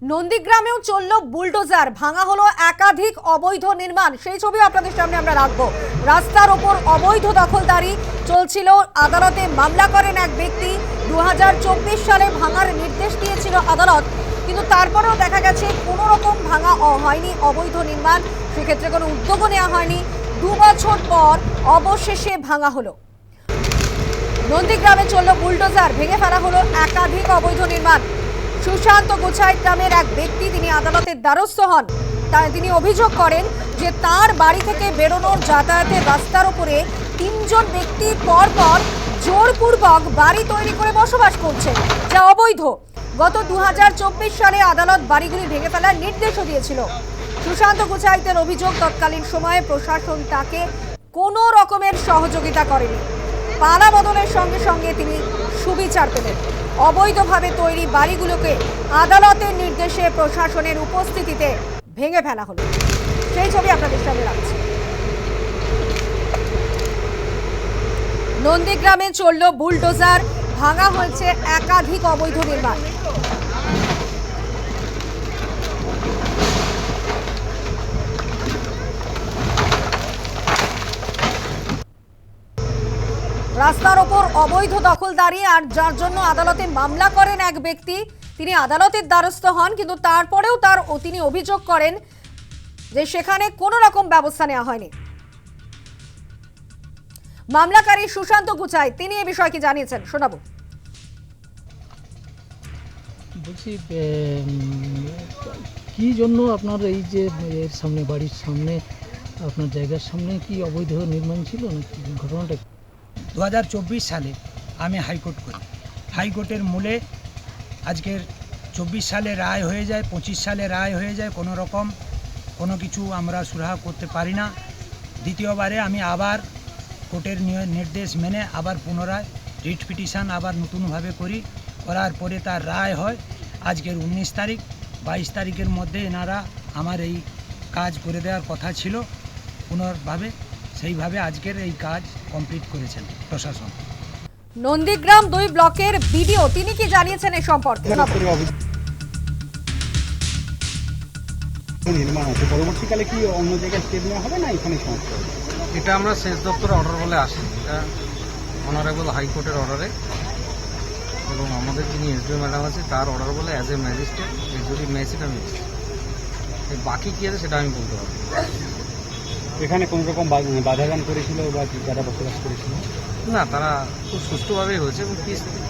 নন্দীগ্রামেও চলল বুলডোজার, ভাঙা হলো একাধিক অবৈধ নির্মাণ। সেই ছবি আপনাদের সামনে আমরা রাখবো। রাস্তার ওপর অবৈধ দখলদারি চলছিল। আদালতে মামলা করেন এক ব্যক্তি। 2024 সালে ভাঙার নির্দেশ দিয়েছিল আদালত, কিন্তু তারপরেও দেখা গেছে কোনো রকম ভাঙা হয়নি অবৈধ নির্মাণ। সেক্ষেত্রে কোনো উদ্যোগও নেওয়া হয়নি। 2 বছর পর অবশেষে ভাঙা হলো। নন্দীগ্রামে চলল বুলডোজার, ভেঙে ফেলা হলো একাধিক অবৈধ নির্মাণ। সুশান্ত গোছাইত নামের এক ব্যক্তি তিনি আদালতের দ্বারস্থ হন। তিনি অভিযোগ করেন যে তার বাড়ি থেকে বেরোনোর যাতায়াতের রাস্তার উপরে 3 জন ব্যক্তি পরপর জোরপূর্বক বাড়ি তৈরি করে বসবাস করছে, যা অবৈধ। গত 2024 সালে আদালত বাড়িগুলি ভেঙে ফেলার নির্দেশও দিয়েছিল। সুশান্ত গোছাইতের অভিযোগ, তৎকালীন সময়ে প্রশাসন তাকে কোনো রকমের সহযোগিতা করেনি। পালা বদলের সঙ্গে সঙ্গে তিনি সুবিচার পেলেন। অবৈধভাবে তৈরি বাড়িগুলোকে আদালতের নির্দেশে প্রশাসনের উপস্থিতিতে ভেঙে ফেলা হলো। সেই ছবি আপনাদের সামনে রাখছি। নন্দীগ্রামে চলল বুলডোজার, ভাঙা হয়েছে একাধিক অবৈধ নির্মাণ। রাস্তার ওপর অবৈধ দখলদারি, আর যার জন্য আদালতে মামলা করেন এক ব্যক্তি। তিনি আদালতের দ্বারস্থ হন, কিন্তু তারপরেও তিনি অভিযোগ করেন যে সেখানে কোনো রকম ব্যবস্থা নেওয়া হয়নি। মামলাকারী সুশান্ত গোছাই তিনি এই বিষয়ে কি জানিয়েছেন, শোনাবো। বলছি কি জন্য আপনার এই যে এর সামনে, বাড়ির সামনে, আপনার জায়গার সামনে কি অবৈধ নির্মাণ ছিল নাকি ঘটনাটা? 2024 সালে আমি হাইকোর্ট করি। হাইকোর্টের মূলে আজকের 24 সালে রায় হয়ে যায়, 25 সালে রায় হয়ে যায়, কোনো রকম কোনো কিছু আমরা সুরাহা করতে পারি না। দ্বিতীয়বারে আমি আবার কোর্টের নির্দেশ মেনে আবার পুনরায় রিট পিটিশন আবার নতুনভাবে করার পরে তার রায় হয়। আজকের 19 তারিখ, 22 তারিখের মধ্যে এনারা আমার এই কাজ করে দেওয়ার কথা ছিল পুনর্ভাবে, সেইভাবে আজকের এই কাজ কমপ্লিট করেছেন প্রশাসন। নন্দীগ্রাম 2 ব্লকের বিডিও তিনি কি জানিয়েছেন এই সম্পর্কে? নির্মাণ আছে, পরবর্তীকালে কি অন্য জায়গায় স্টেপ নেওয়া হবে না এখানে সমস্যা? এটা আমরা সেচ দপ্তরের অর্ডার বলে আসি, এটা অনারেবল হাইকোর্টের অর্ডারে, এবং আমাদের যিনি এসডিও ম্যাডাম আছে তার অর্ডার বলে অ্যাজ এ ম্যাজিস্ট্রেট যদি ম্যাজিস্ট্রেট আমি বাকি কী আছে সেটা আমি বলতে পারবো। এখানে কোনো রকম বাধাদান করেছিল বা যারা বসবাস করেছিল? না, তারা খুব সুষ্ঠুভাবেই হয়েছে এবং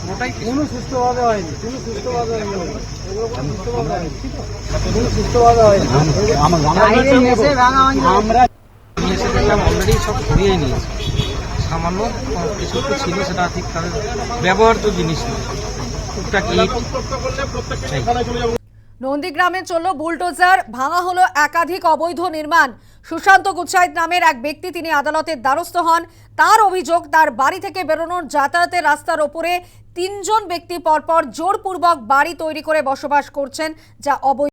পুরোটাই কোনো সুষ্ঠুভাবে হয়নি, কোনো সুষ্ঠুভাবে হয়নি, সুষ্ঠুভাবে হয়নি। আমরা এসে দেখলাম অলরেডি সব সরিয়ে নিয়েছে। সামান্য কিছু একটু ছিল, সেটা ঠিক তাদের ব্যবহার্য জিনিস নেই, টুকটাক ইট। নন্দীগ্রামে চলল বুলডোজার, ভাঙা হলো একাধিক অবৈধ নির্মাণ। সুশান্ত গোছাইত নামের এক ব্যক্তি তিনি আদালতের দ্বারস্থ হন। তার অভিযোগ, তার বাড়ি থেকে বেরোনোর যাতায়াতের রাস্তার ওপরে 3 জন ব্যক্তি পরপর জোরপূর্বক বাড়ি তৈরি করে বসবাস করছেন, যা অবৈধ।